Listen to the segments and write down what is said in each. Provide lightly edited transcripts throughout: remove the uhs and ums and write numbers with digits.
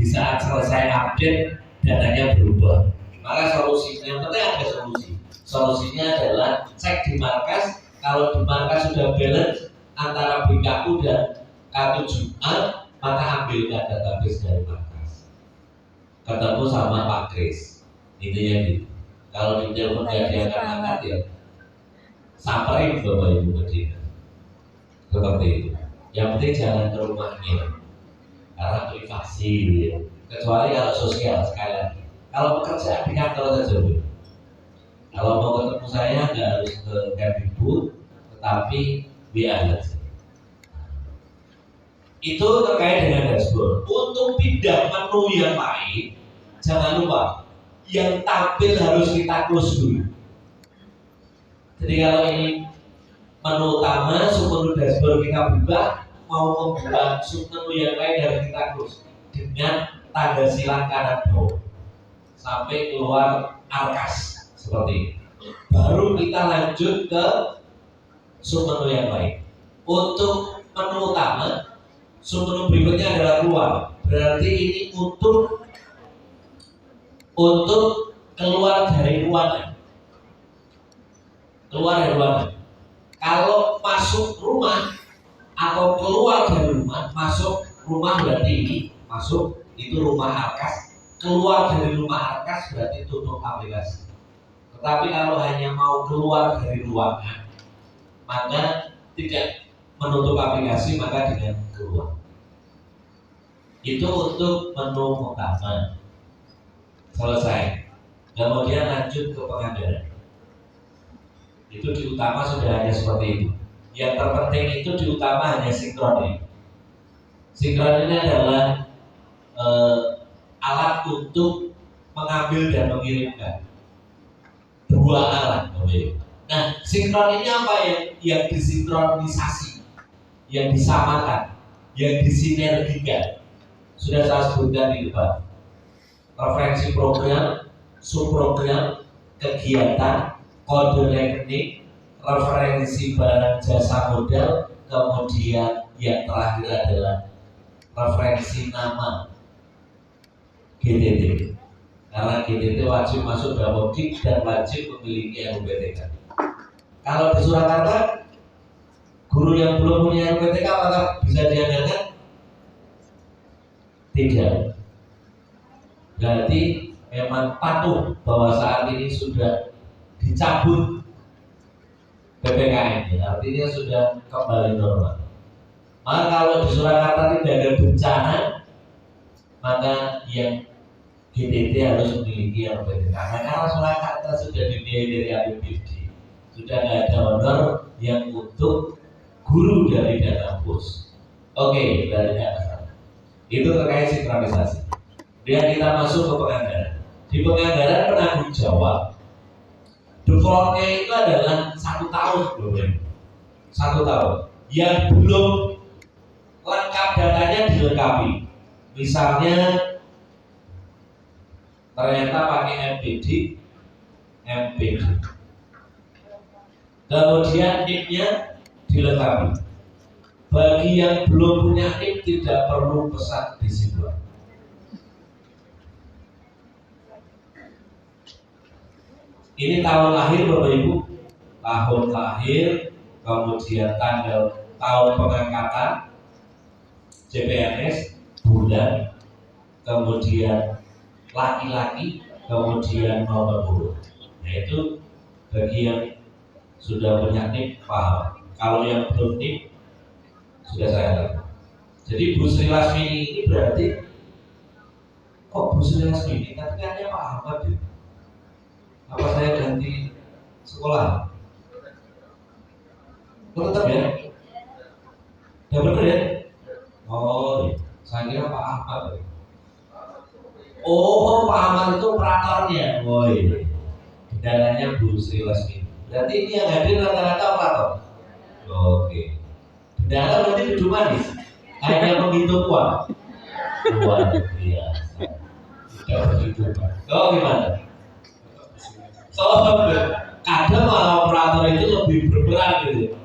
di saat selesai update datanya berubah. Maka solusinya, yang penting ada solusi. Solusinya adalah cek di markas. Kalau di markas sudah balance antara BKU dan K7A, maka ambilkan database dari markas. Ketemu sama Pak Kris, intinya gitu. Kalau di telepon nggak diangkat angkat ya samperin Bapak Ibu ke dia. Seperti itu. Yang penting jangan ke rumahnya, karena privasi ya. Kecuali kalau sosial sekali lagi. Kalau pekerjaan di kantor saja. Kalau mau ketemu saya nggak harus ke Kemdikbud, tetapi WA saja. Itu terkait dengan dashboard. Untuk pindah menu yang lain, jangan lupa yang tampil harus kita close dulu. Jadi kalau ini menu utama, submenu dashboard kita buka, mau membuka submenu yang lain harus kita close dengan tanda silang kanan bawah sampai keluar arkas seperti ini. Baru kita lanjut ke submenu yang lain. Untuk menu utama, submenu berikutnya adalah keluar. Berarti ini untuk keluar dari ruangan. Keluar dari ruangan. Kalau masuk rumah atau keluar dari rumah, masuk rumah berarti ini masuk, itu rumah arkas. Keluar dari rumah arkas berarti tutup aplikasi. Tetapi kalau hanya mau keluar dari ruangan, maka tidak menutup aplikasi, maka dengan keluar. Itu untuk menu utama. Selesai. Kemudian lanjut ke penganggaran. Itu di utama sudah hanya seperti itu. Yang terpenting itu di utama hanya sinkron ini. Sinkron ini adalah alat untuk mengambil dan mengirimkan. Dua alat. Nah, sinkron ini apa yang disinkronisasi, yang disamakan, yang disinergikan? Sudah saya sebutkan di depan. Referensi program, subprogram, kegiatan, kode rekening, referensi barang jasa modal, kemudian yang terakhir adalah referensi nama GTT. Karena GTT wajib masuk dalam ODIK dan wajib memiliki RUPTK. Kalau di Surakarta, guru yang belum punya RUPTK apakah bisa diandalkan? Tidak. Berarti memang patuh bahwa saat ini sudah dicabut PPKM, artinya sudah kembali normal. Maka kalau di Surakarta tidak ada bencana, maka yang GTT harus memiliki RUPTK. Karena Surakarta sudah dibiayai dari APBD, sudah tidak ada honor yang untuk guru dari dana bos. Oke, dari atas. Itu terkait sinkronisasi. Dan kita masuk ke penganggaran. Di penganggaran penanggung jawab, defaultnya itu adalah 1 tahun, Bro. 1 tahun. Yang belum lengkap datanya dilengkapi. Misalnya ternyata pakai MPD. Kemudian NIP-nya dilengkapi. Bagi yang belum punya NIP tidak perlu pesan di situ. Ini tahun lahir Bapak Ibu, tahun lahir, kemudian tanggal tahun pengangkatan, CPNS, bulan, kemudian laki-laki, kemudian nomor urut. Nah itu bagi yang sudah punya NIP paham. Kalau yang belum NIP sudah saya tahu. Jadi Bu Sri Lasmini ini berarti kok Bu Sri Lasmini? Tapi kan Pak Ahmad ya. Apa saya ganti sekolah? Tetap ya? Ya benar ya? Oh, iya. Saya kira Pak Ahmad ya. Oh, Pak Ahmad itu operatornya. Oh iya. Kendalanya Bu Sri Lasmini. Berarti ini yang hadir rata-rata operator. Oke. Kendala berarti duduk manis. Hanya menghitung uang. Luar biasa. Tidak begitu Pak. Oh gimana? Kadang malah operator itu lebih berperan gitu.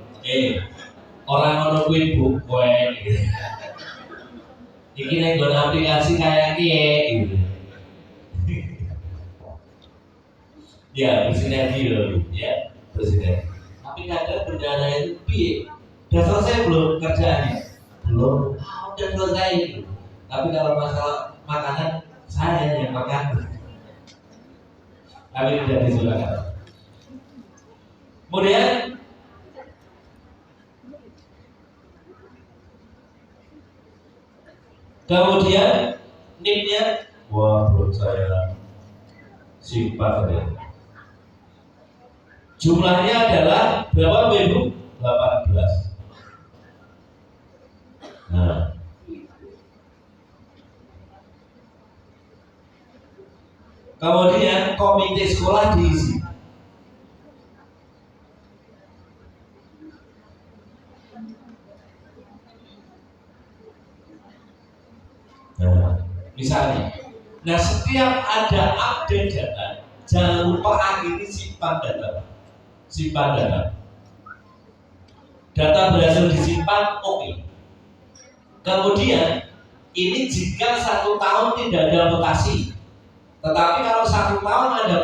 Orang menungguin buku gitu. Ini nggon aplikasi kayak gitu. Ya, bersinergi loh, ya, bersinergi. Tapi kadang bendara itu piye? Udah selesai belum kerjaannya? Belum. Udah selesai itu. Tapi kalau masalah makanan, saya yang makan. Tapi tidak disilakan. Kemudian NIM-nya, wah belum saya simpan ya. Jumlahnya adalah berapa Ibu? 18. Nah, kemudian komite sekolah diisi. Nah, misalnya, setiap ada update data, jangan lupa akhiri simpan data. Simpan data. Data berhasil disimpan, oke. Kemudian, ini jika 1 tahun tidak ada mutasi, tetapi kalau 1 tahun ada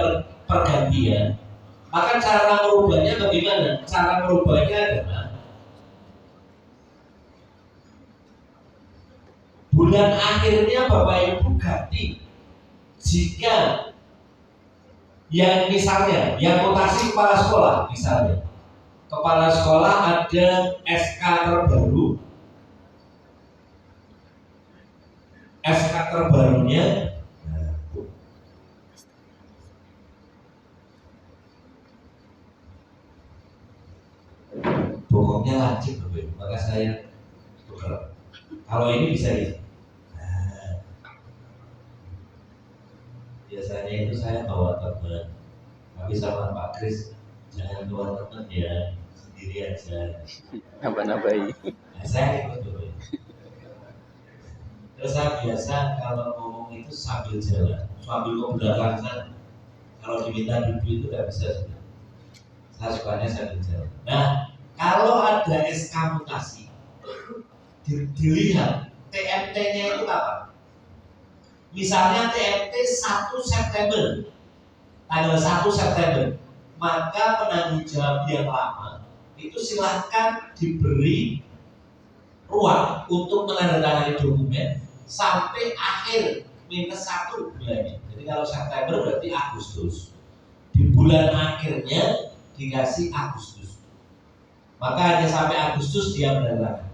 pergantian, maka cara merubahnya bagaimana? Cara merubahnya adalah bulan akhirnya Bapak Ibu ganti. Jika yang misalnya yang mutasi kepala sekolah, misalnya kepala sekolah ada SK terbaru, SK terbarunya pokoknya lancip, maka saya tukar. Kalau ini bisa ya. Biasanya itu saya bawa teman, tapi sama Pak Kris jangan bawa teman ya, sendiri aja. Nambah-nambahi. Saya ikut dulu. Terus saya biasa kalau ngomong itu sambil jalan, sambil ke belakang sana. Kalau diminta duduk itu tidak bisa. Saya sukanya sambil jalan. Nah, kalau ada SK mutasi, dilihat TMT-nya itu apa? Misalnya TMT 1 September, tanggal 1 September, maka penanggung jawab yang lama itu silahkan diberi ruang untuk menandatangani dokumen sampai akhir -1 bulannya. Jadi kalau September berarti Agustus. Di bulan akhirnya dikasih Agustus. Maka hanya sampai Agustus dia menandatangani.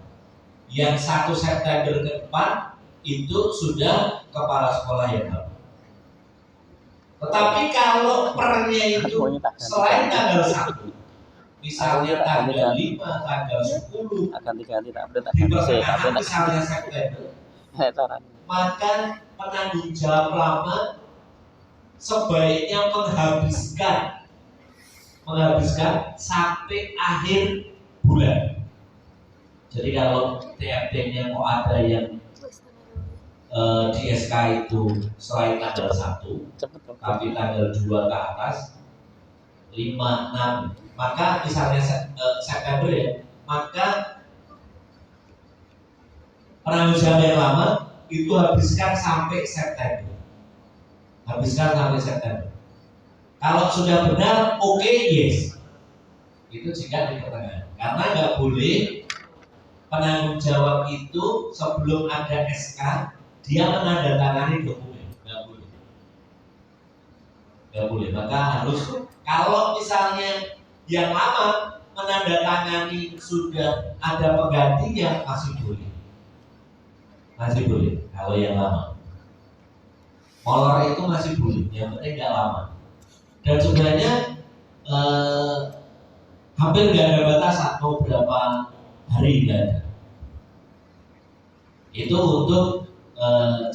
Yang 1 September ke depan itu sudah kepala sekolah yang baru. Tetapi kalau pernya itu selain tanggal 1, misalnya tanggal 5, tanggal 10, di pertengahan misalnya September, maka penanggung jawab lama sebaiknya menghabiskan sampai akhir bulan. Jadi kalau TMT-nya mau ada yang di SK itu selain tanggal 1, tapi tanggal 2 ke atas, 5, 6, maka misalnya September ya, maka penanggung jawab yang lama itu habiskan sampai September. Kalau sudah benar, oke, yes. Itu jika di pertengahan. Karena nggak boleh penanggung jawab itu sebelum ada SK dia menandatangani dokumen, nggak boleh. Maka harus, kalau misalnya yang lama menandatangani sudah ada penggantinya, masih boleh kalau yang lama. Molor itu masih boleh, yang penting nggak lama. Dan sebenarnya hampir nggak ada batasan mau berapa hari nggak ada. Itu untuk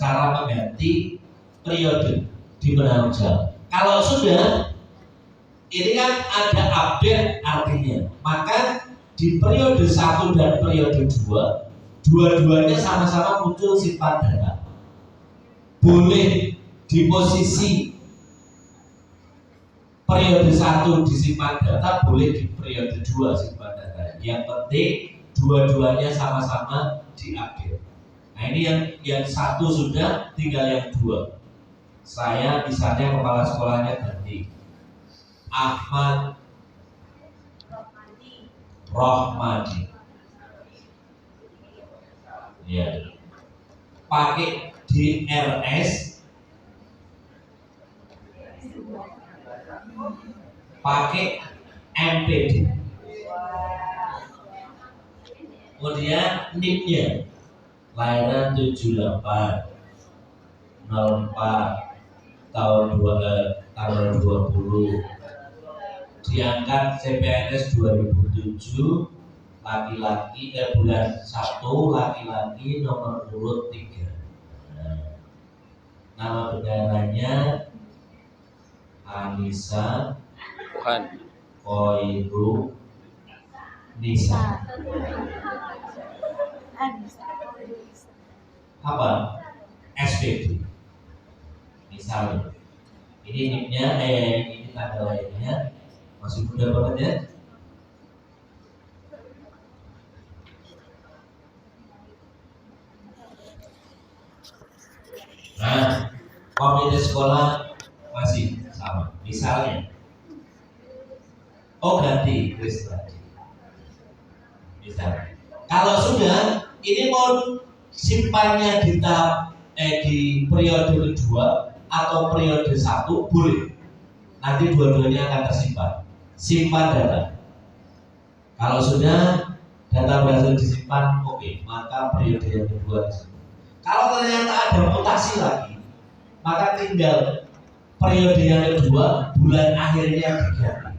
cara mengganti periode di penanggung jawab. Kalau sudah, ini kan ada update artinya, maka di periode 1 dan periode 2, dua-duanya sama-sama muncul simpan data. Boleh di posisi periode 1 disimpan data, boleh di periode 2 simpan data. Yang penting dua-duanya sama-sama diupdate. Nah ini yang satu sudah, tinggal yang dua. Saya misalnya kepala sekolahnya ganti Ahmad Rohmadi. Ya. Pakai DRS, pakai MPD. Kemudian NIP-nya lahiran 78 04 tahun 20, diangkat CPNS 2007, laki-laki bulan 1, laki-laki, nomor urut 3. Nah, nama negaranya Anissa Koiru Nisa. Apa? SPD. Misalnya, ini NIP-nya, ini tanggal lahirnya, masih muda banget ya. Nah, komite sekolah masih sama. Misalnya, ganti Kris lagi. Misalnya, kalau sudah ini mau simpannya di periode kedua atau periode 1 boleh. Nanti dua-duanya akan tersimpan. Simpan data. Kalau sudah data berhasil disimpan, oke, maka periode yang kedua disimpan. Kalau ternyata ada mutasi lagi, maka tinggal periode yang kedua bulan akhirnya diganti.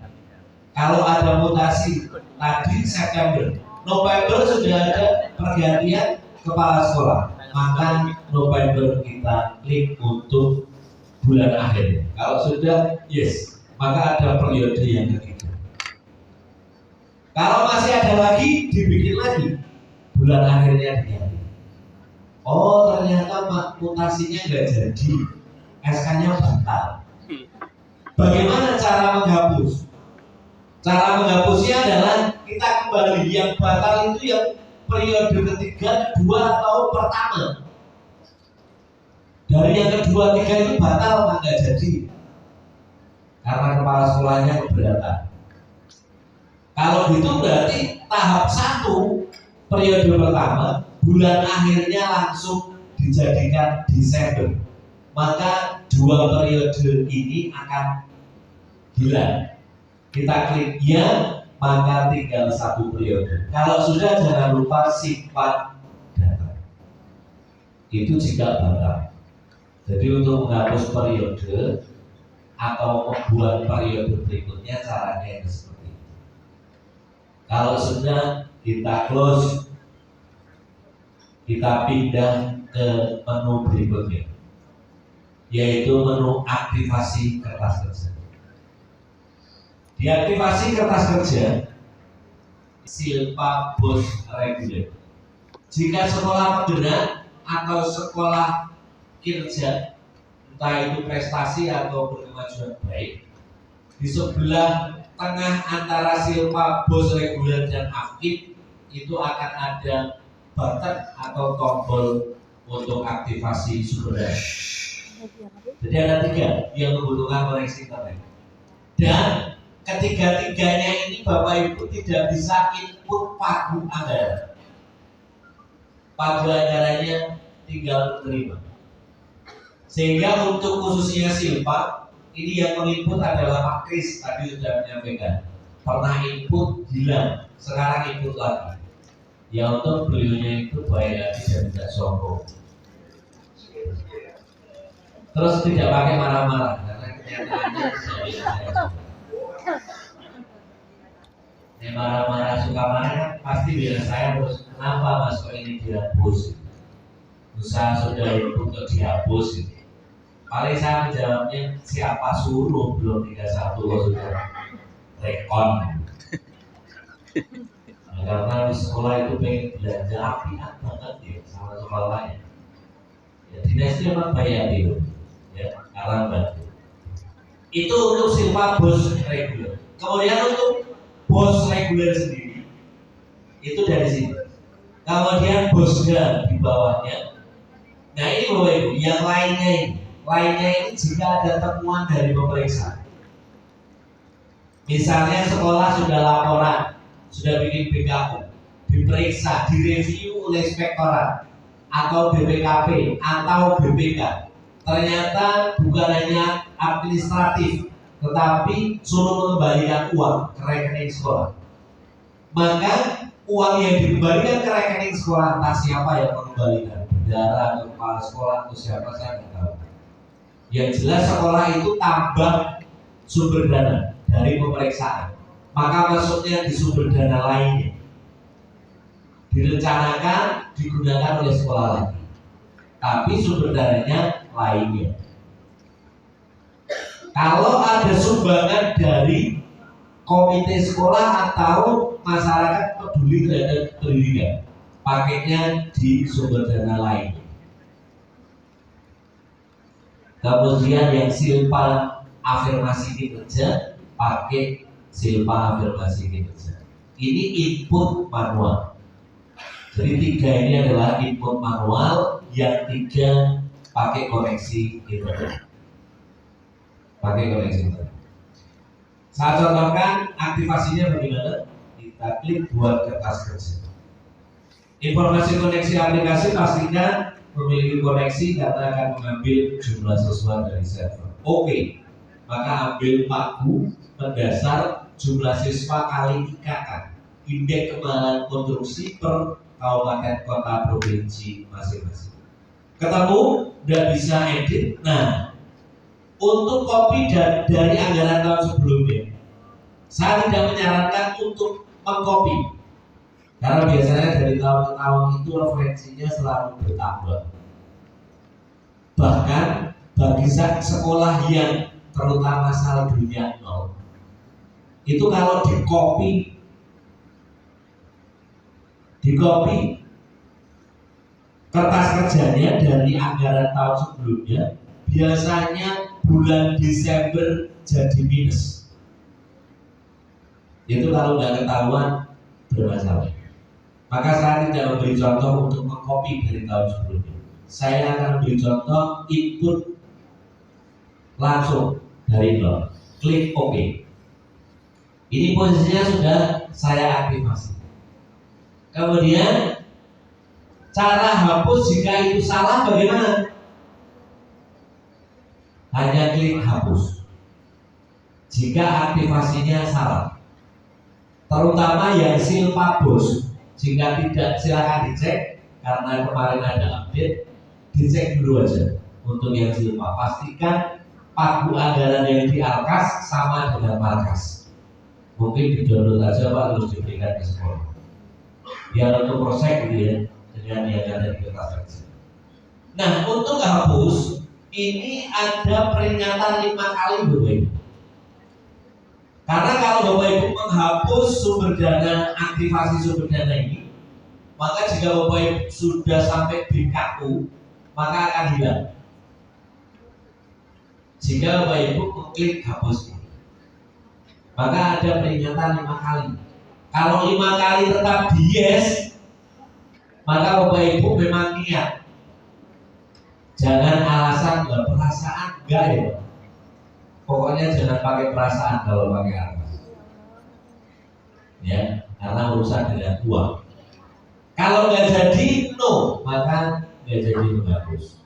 Kalau ada mutasi tadi September, November sudah ada pergantian kepala sekolah, maka November kita klik untuk bulan akhir. Kalau sudah yes, maka ada periode yang ketiga. Kalau masih ada lagi, dibikin lagi bulan akhirnya diganti. Oh ternyata mutasinya nggak jadi, SK-nya batal. Bagaimana cara menghapus? Cara menghapusnya adalah kita kembali yang batal itu yang periode ketiga, kedua atau pertama. Dari yang kedua, tiga itu batal maka nggak jadi karena kepala sekolahnya keberatan. Kalau gitu berarti tahap 1 periode pertama bulan akhirnya langsung dijadikan Desember, maka 2 periode ini akan hilang. Kita klik ya, maka tinggal 1 periode. Kalau sudah jangan lupa simpan data. Itu jika batal. Jadi untuk menghapus periode atau membuat periode berikutnya caranya yang seperti itu. Kalau sudah kita close, kita pindah ke menu berikutnya, yaitu menu aktivasi kertas kerja. Diaktifasi kertas kerja Silpa Bos Reguler. Jika sekolah penggerak atau sekolah kerja, entah itu prestasi atau berkemajuan baik, di sebelah tengah antara Silpa Bos Reguler dan aktif itu akan ada button atau tombol untuk aktivasi sumber daya. Jadi ada 3 yang membutuhkan koneksi internet. Dan ketiga-tiganya ini Bapak Ibu tidak bisa input pagu anggaran. Pagu anggarannya tinggal menerima. Sehingga untuk khususnya Silpa, ini yang menginput adalah Pak Kris, tadi sudah menyampaikan. Pernah input hilang, sekarang input lagi. Ya untuk beliaunya itu baik hati dan tidak sombong. Terus tidak pakai marah-marah karena kenyataannya saya. Marah-marah suka marah pasti bilang saya terus kenapa mas kok ini dihapus? Usaha sudah untuk dihapus. Paling saya menjawabnya siapa suruh belum 31 kok sudah rekon. Nah, karena di sekolah itu pengen belajar apian banget ya sama sekolah lain. Ya dinas itu memang bayar itu, ya karena bantu. Itu untuk Silpa Bos Reguler. Kemudian untuk Bos Reguler sendiri itu dari sini. kemudian bosnya di bawahnya. Nah ini Bapak Ibu, yang lainnya ini jika ada temuan dari pemeriksa. Misalnya sekolah sudah laporan, sudah bikin BKU, diperiksa, direview oleh inspektorat atau BPKP atau BPK. Ternyata bukan hanya administratif, tetapi suruh mengembalikan uang ke rekening sekolah. Maka uang yang dikembalikan ke rekening sekolah entah siapa yang mengembalikan, bendahara atau kepala sekolah atau siapa saya tidak tahu. Yang jelas sekolah itu tambah sumber dana dari pemeriksaan, maka masuknya di sumber dana lainnya, direncanakan digunakan oleh sekolah lagi, tapi sumber dananya lainnya. Kalau ada sumbangan dari komite sekolah atau masyarakat peduli terhadap pendidikan, pakainya di sumber dana lainnya. Kemudian yang silpa afirmasi kinerja, pakai silpa afirmasi kinerja. Ini input manual. Jadi 3 ini adalah input manual, yang 3 pakai koneksi internet. Pakai koneksi internet. Saya contohkan aktivasinya bagaimana. Kita klik buat kertas kerja. Informasi koneksi aplikasi pastikan memiliki koneksi karena akan mengambil jumlah siswa dari server. Oke, maka ambil pagu mendasar jumlah siswa kali ikatan, indeks kemahalan konstruksi per kabupaten kota provinsi masing-masing. Ketemu, udah bisa edit. Nah, untuk copy dari anggaran tahun sebelumnya, saya tidak menyarankan untuk mengcopy. Karena biasanya dari tahun ke tahun itu referensinya selalu bertambah. Bahkan bagi sekolah yang terutama saldonya 0, itu kalau di-copy kertas kerjanya dari anggaran tahun sebelumnya, biasanya bulan Desember jadi minus. Itu kalau nggak ketahuan bermasalah. Maka saya tidak memberi contoh untuk mengcopy dari tahun sebelumnya. Saya akan beri contoh input langsung dari 0. Klik OK. Ini posisinya sudah saya aktifasi. Kemudian cara hapus jika itu salah bagaimana? Hanya klik hapus jika aktivasinya salah. Terutama yang silpa bos, jika tidak silakan dicek karena kemarin ada update, dicek dulu aja untuk yang silpa. Pastikan pagu anggaran yang di Alkas sama dengan markas. Mungkin di-download aja Pak, terus diberikan ke sekolah. Biar untuk proses gitu ya, dengan yang ada di kertas kerja. Nah, untuk hapus ini ada peringatan 5 kali Bapak. Karena kalau Bapak Ibu menghapus sumber dana, aktivasi sumber dana ini, maka jika Bapak Ibu sudah sampai BKU, maka akan hilang. Jika Bapak Ibu mengklik hapus ini, maka ada peringatan 5 kali. Kalau 5 kali tetap di yes, maka Bapak Ibu memang niat. Jangan alasan perasaan enggak ya. Pokoknya jangan pakai perasaan kalau pakai atas. Ya, karena urusan dengan uang. Kalau nggak jadi no, maka nggak jadi menghapus.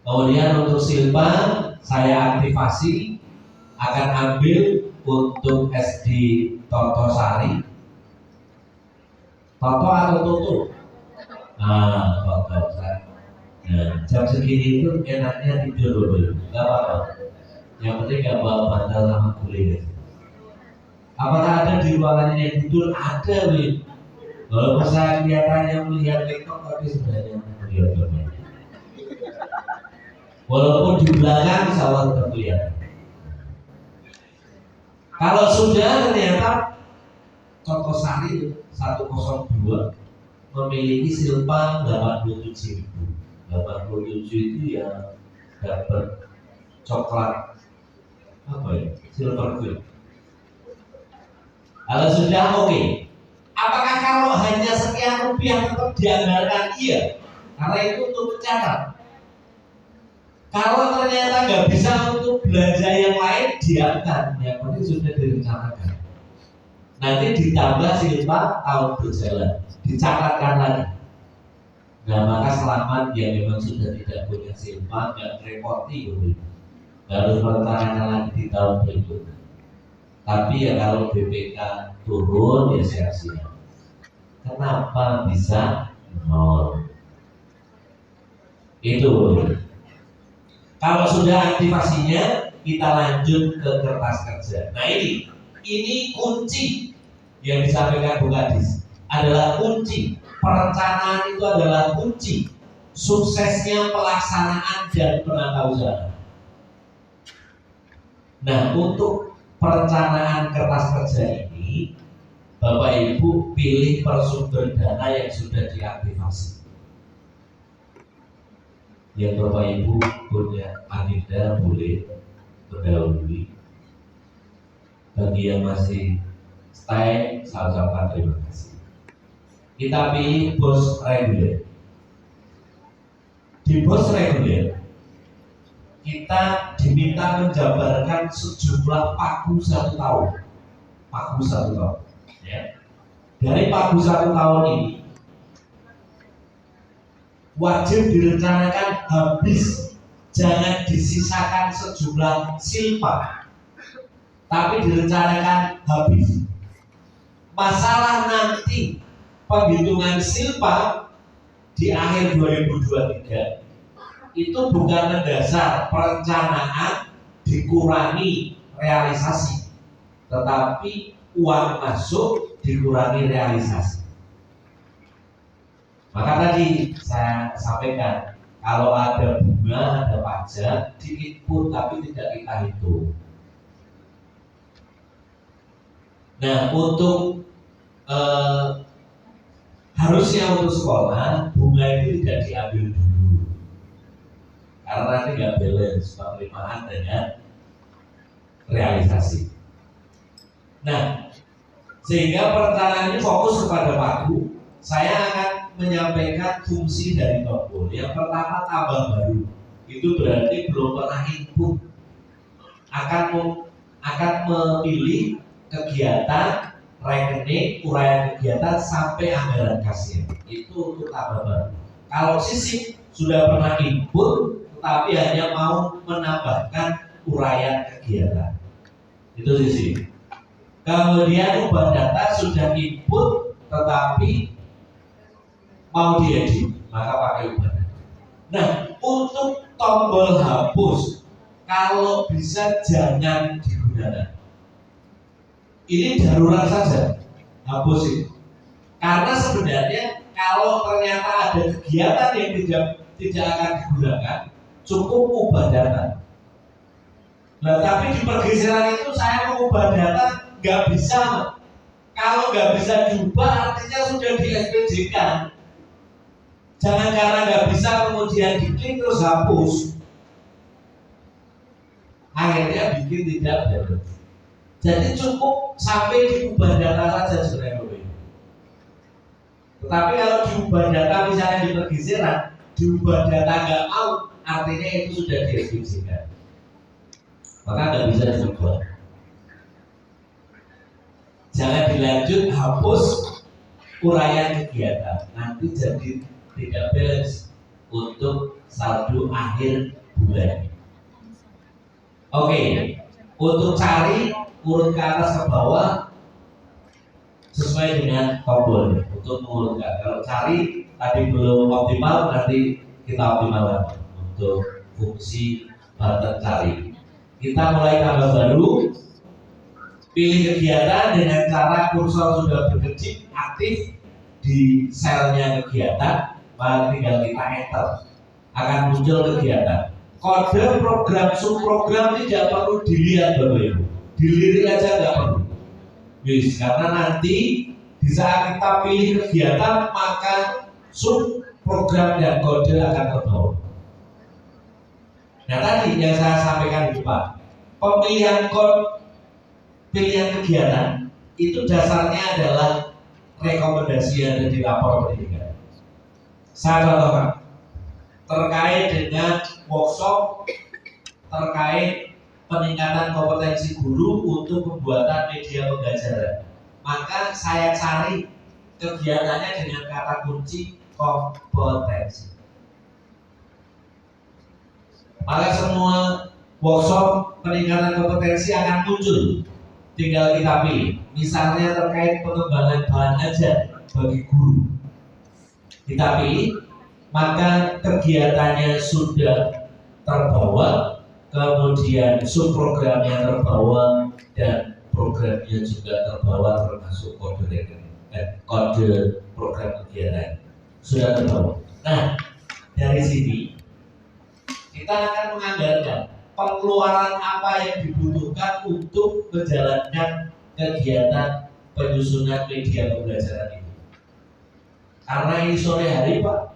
Kemudian untuk silpa saya aktivasi, akan ambil untuk SD Toto Sari. Toto atau Toto? Nah, Toto Sari. Nah, jam segini itu enaknya tidur dulu, nggak apa-apa. Yang penting gak bawa bantal sama guling. Apakah ada di ruangan yang tidur? Ada, Win. Walaupun saya kelihatannya melihat laptop, tapi sebenarnya melihat domain. Walaupun di belakang insya tetap kelihatan. Kalau sudah ternyata Toto Sari 102 memiliki silpa 87.000. 87 itu ya dapat coklat apa ya, silver queen. Kalau sudah oke, Apakah kalau hanya sekian rupiah tetap dianggarkan? Iya, karena itu untuk mencatat. Kalau ternyata nggak bisa untuk belanja yang lain, diamkan. Yang penting sudah direncanakan. Nanti ditambah silpa tahun berjalan, dicatatkan lagi. Nah maka selamat yang memang sudah tidak punya silpa, nggak repoti gitu. Harus merencanakan lagi di tahun berikutnya. Tapi ya kalau BPK turun ya sia-sia. Kenapa bisa nol? Itu. Kalau sudah aktivasinya, kita lanjut ke kertas kerja. Nah ini kunci yang disampaikan Bu Kadis adalah kunci. Perencanaan itu adalah kunci suksesnya pelaksanaan dan penata usaha. Nah, untuk perencanaan kertas kerja ini, Bapak Ibu pilih persumber dana yang sudah diaktifasi. Yang Bapak Ibu punya agenda boleh mendahului. Bagi yang masih stay, saya ucapkan terima kasih. Kita pilih bos reguler. Di bos reguler, kita diminta menjabarkan sejumlah pagu 1 tahun. Pagu 1 tahun. Ya. Dari pagu 1 tahun ini, wajib direncanakan habis, jangan disisakan sejumlah silpa, tapi direncanakan habis. Masalah nanti penghitungan silpa di akhir 2023 itu bukan mendasar perencanaan dikurangi realisasi, tetapi uang masuk dikurangi realisasi. Maka tadi saya sampaikan, kalau ada bunga, ada pajak, diinput tapi tidak kita hitung. Nah, untuk harusnya untuk sekolah, bunga itu tidak diambil dulu, karena nanti nggak balance penerimaan dengan realisasi. Nah, sehingga perencanaan ini fokus kepada pagu. Saya akan menyampaikan fungsi dari tombol. Yang pertama, tambah baru. Itu berarti belum pernah input. Akan memilih kegiatan, rekening, uraian kegiatan sampai anggaran kasir. Itu untuk tambah baru. Kalau sisip sudah pernah input, tetapi hanya mau menambahkan uraian kegiatan. Itu sisip. Kemudian ubah data sudah input, tetapi mau diedit, maka pakai ubah data. Nah, untuk tombol hapus, kalau bisa jangan digunakan. Ini darurat saja, hapus itu. Karena sebenarnya kalau ternyata ada kegiatan yang tidak akan digunakan, cukup ubah data. Nah, tapi di pergeseran itu saya mengubah data nggak bisa. Kalau nggak bisa diubah, artinya sudah di-SPJ-kan. Jangan karena nggak bisa kemudian diklik terus hapus, akhirnya bikin tidak beres. Jadi cukup sampai diubah data saja sebenarnya. Tetapi kalau diubah data misalnya di pergeseran, diubah data nggak mau, artinya itu sudah di-SPJ-kan. Maka nggak bisa diubah. Jangan dilanjut, hapus uraian kegiatan, nanti jadi tidak balance untuk saldo akhir bulan. Oke, untuk cari urut ke atas ke bawah sesuai dengan tombol untuk mengurutkan. Kalau cari tadi belum optimal, nanti kita optimalkan untuk fungsi button cari. Kita mulai tambah baru, pilih kegiatan dengan cara kursor sudah berkedip aktif di selnya kegiatan. Maka tinggal kita enter, akan muncul kegiatan. Kode program subprogram tidak perlu dilihat Bapak Ibu, dilirik aja nggak perlu. Karena nanti di saat kita pilih kegiatan maka subprogram dan kode akan terbawa. Nah tadi yang saya sampaikan di depan, pemilihan kode, pilihan kegiatan itu dasarnya adalah rekomendasi yang ada di lapor pendidikan. Saya contohkan terkait dengan workshop terkait peningkatan kompetensi guru untuk pembuatan media pembelajaran. Maka saya cari kegiatannya dengan kata kunci kompetensi. Maka semua workshop peningkatan kompetensi akan muncul. Tinggal kita pilih. Misalnya terkait pengembangan bahan ajar bagi guru. Kita pilih, maka kegiatannya sudah terbawa, kemudian subprogramnya terbawa, dan programnya juga terbawa termasuk kode rekening, kode program kegiatan sudah terbawa. Nah, dari sini kita akan menganggarkan pengeluaran apa yang dibutuhkan untuk menjalankan kegiatan penyusunan media pembelajaran ini. Karena ini sore hari Pak,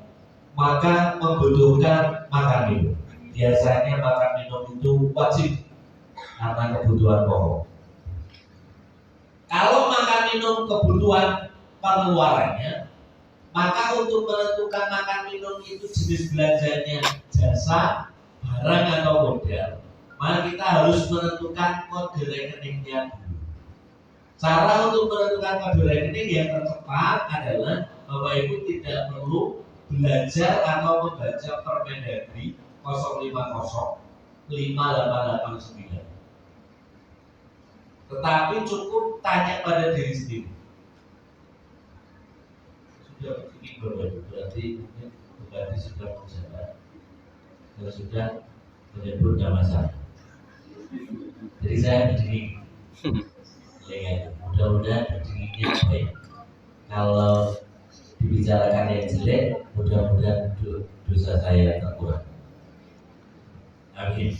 maka membutuhkan makan minum. Biasanya makan minum itu wajib karena kebutuhan pokok. Kalau makan minum kebutuhan pengeluarannya, maka untuk menentukan makan minum itu jenis belanjanya jasa, barang atau modal, maka kita harus menentukan kode rekeningnya dulu. Cara untuk menentukan kode rekening yang tercepat adalah Bapak Ibu tidak perlu belajar atau membaca Permendagri 050 5889. Tetapi cukup tanya pada diri sendiri. Sudah begini Bapak Ibu, berarti mungkin Bupati sudah menjabat dan sudah menyebut nama saya. Jadi saya begini, mudah-mudahan berdirinya baik. Kalau dibicarakan yang jelek, mudah-mudahan dosa saya terkurang. Amin.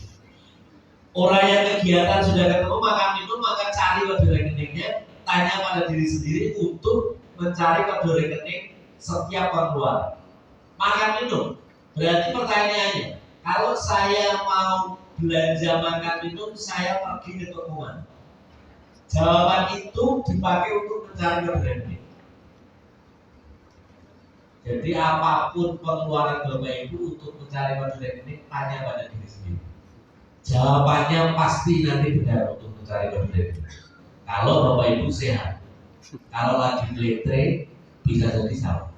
Orang yang kegiatan sudah ketemu makan minum, maka cari kode rekeningnya, tanya pada diri sendiri untuk mencari kode rekening setiap pengeluaran. Makan minum, berarti pertanyaannya, kalau saya mau belanja makan minum, saya pergi ke toko mana? Jawaban itu dipakai untuk mencari kode rekening. Jadi apapun pengeluaran Bapak Ibu untuk mencari kode rekening, tanya pada diri sendiri. Jawabannya pasti nanti benar untuk mencari kode rekening. Kalau Bapak Ibu sehat, kalau lagi bletre bisa jadi salah.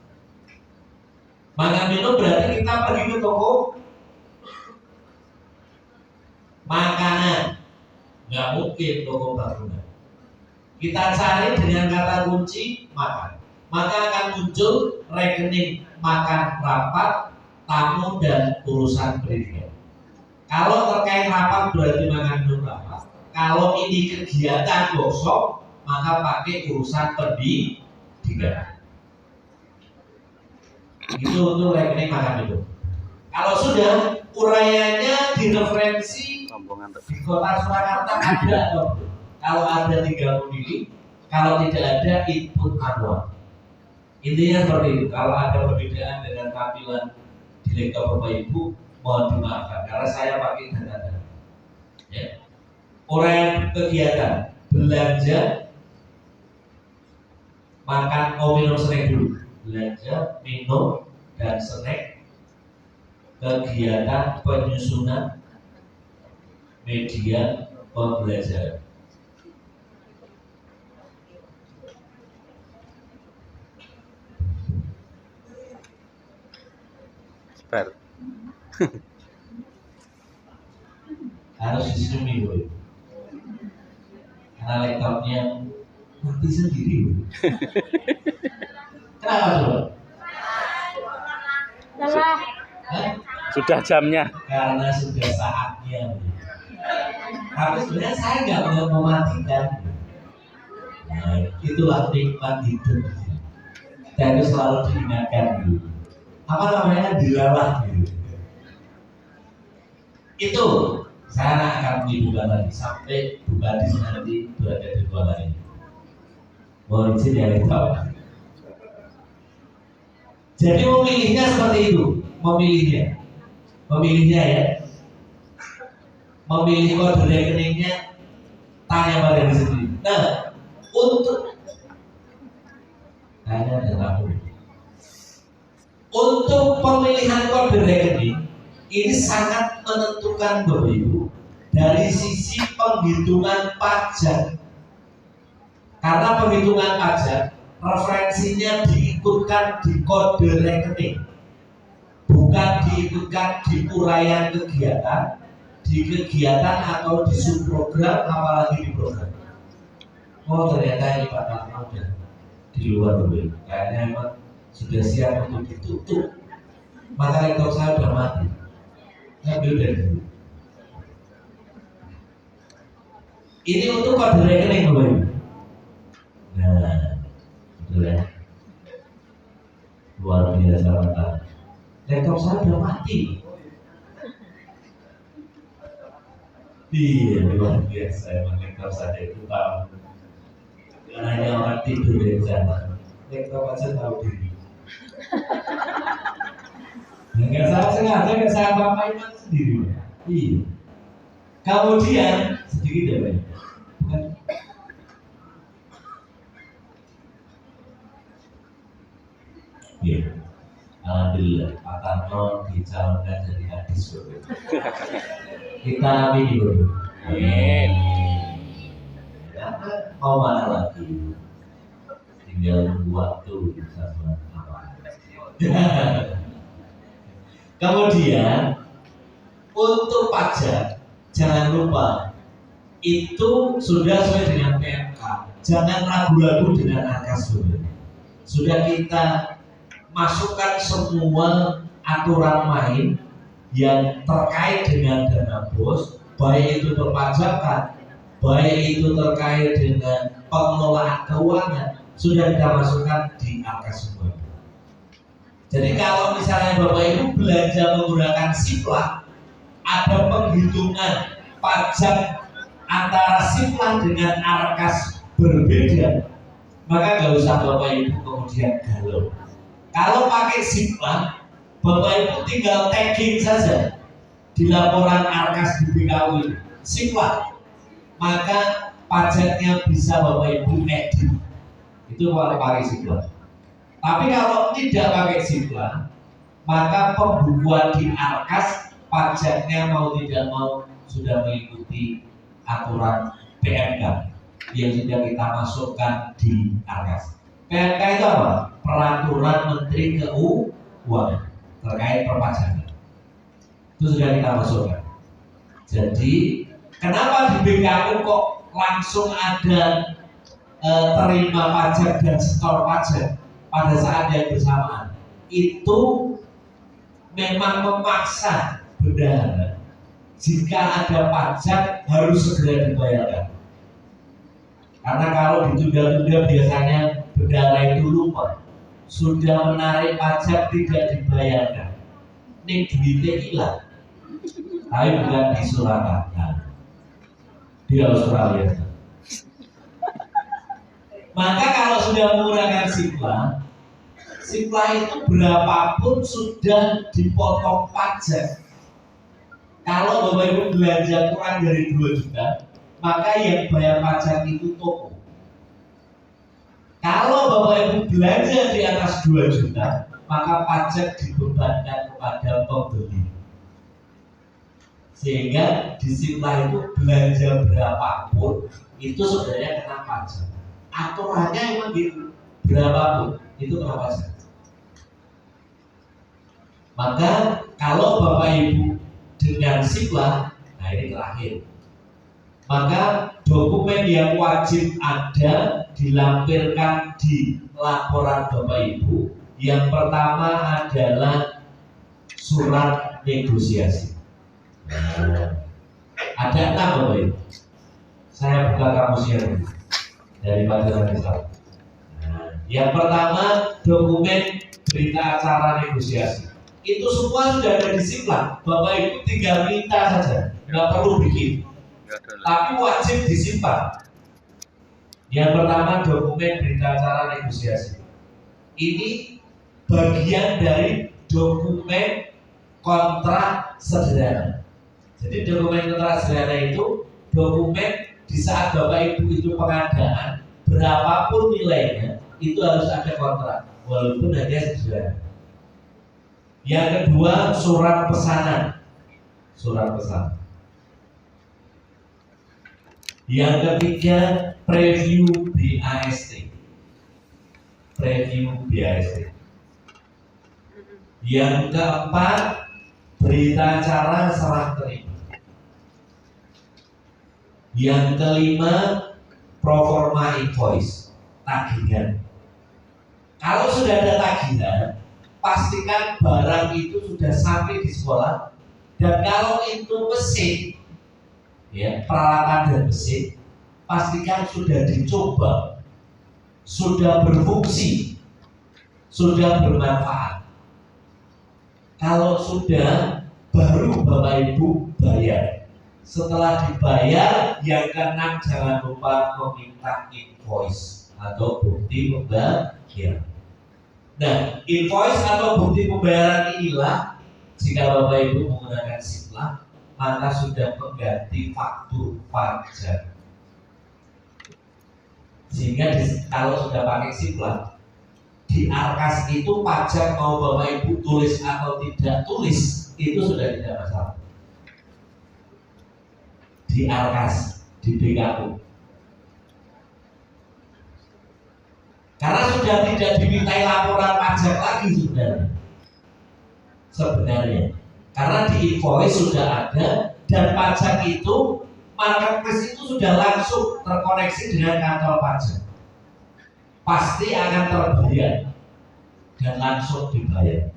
Makan minum berarti kita pergi ke toko makanan, nggak mungkin toko bangunan. Kita cari dengan kata kunci makan, maka akan muncul rekening makan rapat, tamu dan urusan pendidikan. Kalau terkait rapat berarti makan minum rapat. Kalau ini kegiatan workshop, maka pakai urusan pendidikan. Itu untuk rekening makan minum. Kalau sudah uraiannya direferensi di kota Surakarta ada atau belum? Kalau ada tinggal memilih, kalau tidak ada input manual. Intinya seperti itu. Kalau ada perbedaan dengan tampilan di lektor Bapak Ibu, mohon dimaafkan karena saya pakai data-data. Ya. Uraian kegiatan belanja, makan, minum snack dulu. Belanja, minum dan snack, kegiatan penyusunan media pembelajaran. Harus disumi dulu. Karena laptopnya mati sendiri. Kenapa coba? Sudah jamnya. Karena sudah saatnya. Tapi sebenarnya saya nggak mau mematikan. Nah, itulah nikmat hidup. Dan itu selalu diingatkan dulu. Apa namanya dilalah gitu. Itu saya akan menyebutkan lagi sampai Bupati nanti berada di ruangan ini. Mohon izin ya tahu. Jadi memilihnya seperti itu, memilihnya ya, memilih kode rekeningnya, tanya pada diri sendiri. Nah, untuk Kayaknya ada tamu. Untuk pemilihan kode rekening ini sangat menentukan Bapak Ibu dari sisi penghitungan pajak. Karena penghitungan pajak referensinya diikutkan di kode rekening, bukan diikutkan di uraian kegiatan, di kegiatan atau di subprogram, apalagi di program. Oh ternyata ini Pak Tarno udah di luar dulu, kayaknya emang sudah siap untuk ditutup. Maka rektor saya udah mati. Ngambil dari dulu. Ini untuk kode rekening Bapak Ibu. Nah, betul ya. Luar biasa mantap. Rektor saya udah mati. Iya, luar biasa emang rektor saya itu tahu. Karena hanya orang tidur di sana. Rektor aja tahu diri. Enggak saya sengaja, enggak saya apa-apain sendiri. Iya. Kemudian sedikit ya Pak. Bukan. Iya. Alhamdulillah Pak Tarno dicalonkan jadi hadis. Kita amin dulu. Amin. Mau mana lagi? Tinggal nunggu waktu sama apa. Kemudian untuk pajak jangan lupa itu sudah sesuai dengan PMK. Jangan ragu-ragu dengan angka sudah kita masukkan semua aturan main yang terkait dengan dana bos, baik itu perpajakan, baik itu terkait dengan pengelolaan keuangan, sudah kita masukkan di angka semua. Jadi kalau misalnya Bapak Ibu belanja menggunakan Sipla, ada penghitungan pajak antara Sipla dengan Arkas berbeda, maka nggak usah Bapak Ibu kemudian galau. Kalau pakai Sipla, Bapak Ibu tinggal tagging saja di laporan Arkas di BKW Sipla, maka pajaknya bisa Bapak Ibu edit. Itu kalau pakai Sipla. Tapi kalau tidak pakai Sipla, maka pembukuan di Arkas pajaknya mau tidak mau sudah mengikuti aturan PMK yang sudah kita masukkan di Arkas. PMK itu apa? Peraturan Menteri Keuangan terkait perpajakan. Itu sudah kita masukkan. Jadi kenapa di BKU kok langsung ada terima pajak dan setor pajak pada saat yang bersamaan? Itu memang memaksa bendahara. Jika ada pajak harus segera dibayarkan. Karena kalau ditunda-tunda biasanya bendahara itu lupa. Sudah menarik pajak tidak dibayarkan. Ini duitnya hilang. Tapi bukan di Surakarta, di Australia. Maka kalau sudah menggunakan Sipla itu berapapun sudah dipotong pajak. Kalau Bapak Ibu belanja kurang dari 2 juta, maka yang bayar pajak itu toko. Kalau Bapak Ibu belanja di atas 2 juta, maka pajak dibebankan kepada pembeli. Sehingga di Sipla itu belanja berapapun itu sebenarnya kena pajak. Aturannya emang gitu, berapapun itu kena pajak. Maka kalau Bapak Ibu dengan Sipla, nah ini terakhir, maka dokumen yang wajib ada dilampirkan di laporan Bapak Ibu. Yang pertama adalah surat negosiasi. Ada 6 Bapak Ibu. Saya buka kamusnya dulu dari Majalah Islam. Yang pertama dokumen berita acara negosiasi. Itu semua sudah ada di Sipla. Bapak Ibu tinggal minta saja, nggak perlu bikin. Tapi wajib disimpan. Yang pertama dokumen berita acara negosiasi. Ini bagian dari dokumen kontrak sederhana. Jadi dokumen kontrak sederhana itu dokumen di saat Bapak Ibu itu pengadaan, berapapun nilainya itu harus ada kontrak, walaupun hanya sederhana. Yang kedua, surat pesanan. Surat pesanan. Yang ketiga, preview BAST. Preview BAST. Yang keempat, berita acara serah terima. Yang kelima, proforma invoice, tagihan. Kalau sudah ada tagihan, pastikan barang itu sudah sampai di sekolah. Dan kalau itu mesin, ya, peralatan dan mesin, pastikan sudah dicoba, sudah berfungsi, sudah bermanfaat. Kalau sudah, baru Bapak Ibu bayar. Setelah dibayar, yang keenam jangan lupa meminta invoice atau bukti pembayaran. Nah, invoice atau bukti pembayaran inilah jika Bapak Ibu menggunakan Simplak, maka sudah mengganti faktur pajak. Sehingga kalau sudah pakai Simplak, di Arkas itu pajak mau Bapak Ibu tulis atau tidak tulis itu sudah tidak masalah. Di Arkas, di BKU. Karena sudah tidak dimintai laporan pajak lagi sebenarnya. Karena di invoice sudah ada dan pajak itu marketplace itu sudah langsung terkoneksi dengan kantor pajak. Pasti akan terbayar dan langsung dibayar.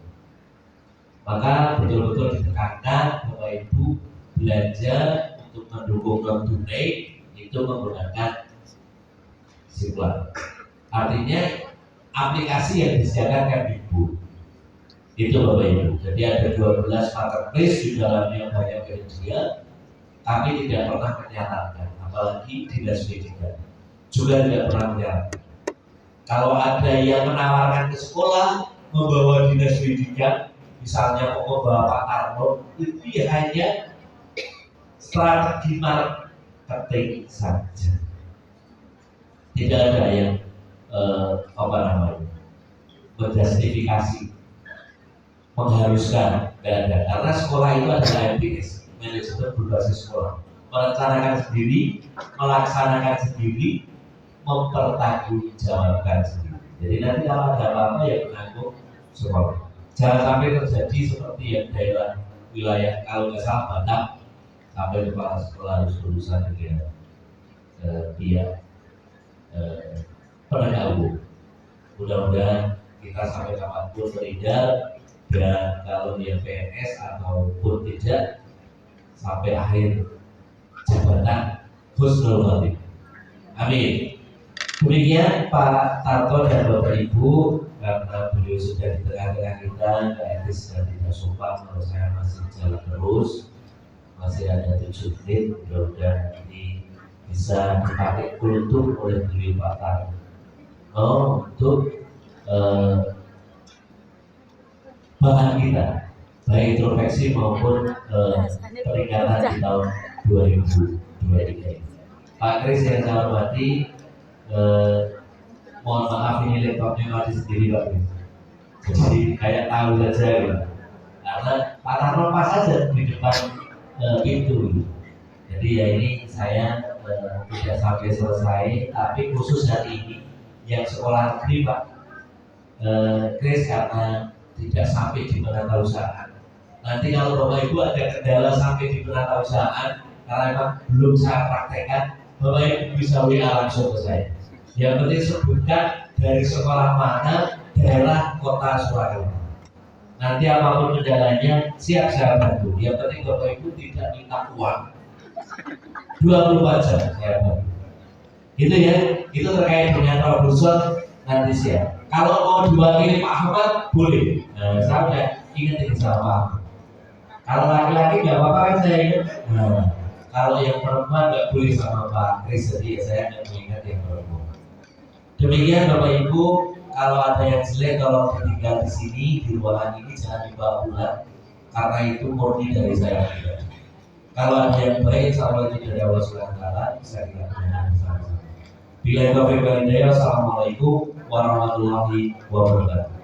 Maka betul-betul ditekankan Bapak Ibu belanja untuk mendukung non tunai itu menggunakan Simplak. Artinya aplikasi yang disediakan Kemdikbud itu Bapak Ibu. Jadi ada 12 marketplace di dalamnya banyak penyedia, tapi tidak pernah menyarankan, apalagi dinas pendidikan juga tidak pernah menyarankan. Kalau ada yang menawarkan ke sekolah membawa dinas pendidikan, misalnya mau membawa Pak Tarno, itu hanya strategi marketing saja. Tidak ada yang menjustifikasi, mengharuskan, tidak ada. Karena sekolah itu adalah MBS, manajemen berbasis sekolah, merencanakan sendiri, melaksanakan sendiri, mempertanggungjawabkan sendiri. Jadi nanti kalau ada apa-apa ya menanggung sekolah. Jangan sampai terjadi seperti yang daerah wilayah kalau nggak salah Batak, sampai kepala sekolah harus berurusan dengan pihak penegak hukum. Mudah-mudahan kita sampai kapanpun beredar, dan kalau dia PNS ataupun tidak sampai akhir jabatan husnul khotimah. Amin. Demikian Pak Tarto dan Bapak Ibu, karena beliau sudah di tengah-tengah kita, etis dan tidak sopan, kalau saya masih jalan terus, masih ada 7 menit, mudah-mudahan ini bisa dipakai kultur oleh beliau Pak Tarto untuk bahan kita, baik introspeksi maupun peningkatan di tahun 2023. Pak Kris yang saya hormati, mohon maaf ini laptopnya mati sendiri Pak Kris. Jadi kayak tahu saja gitu. Karena Pak Tarno pas saja di depan pintu. Jadi ya ini saya tidak sampai selesai, tapi khusus hari ini yang sekolah negeri Pak Kris karena tidak sampai di penatausahaan. Nanti kalau Bapak Ibu ada kendala sampai di penatausahaan karena memang belum saya praktekkan, Bapak Ibu bisa WA langsung ke saya. Yang penting sebutkan dari sekolah mana, daerah, kota Surakarta. Nanti apapun kendalanya siap saya bantu. Yang penting Bapak Ibu tidak minta uang. 24 jam saya bantu. Itu ya, itu terkait dengan troubleshooting nanti siap. Kalau mau diwakili Pak Ahmad boleh. Nah, saya udah ingat ini sama. Kalau laki-laki nggak apa-apa kan saya ingat. Nah, kalau yang perempuan nggak boleh sama Pak Kris, jadi saya nggak mengingat yang perempuan. Demikian Bapak Ibu, kalau ada yang jelek, kalau tinggal di sini di ruangan ini jangan dibawa pulang, karena itu murni dari saya. Kalau ada yang baik, sama itu dari Allah SWT bisa kita benar bersama-sama. Bila taufiq wal hidayah, assalamualaikum warahmatullahi wabarakatuh.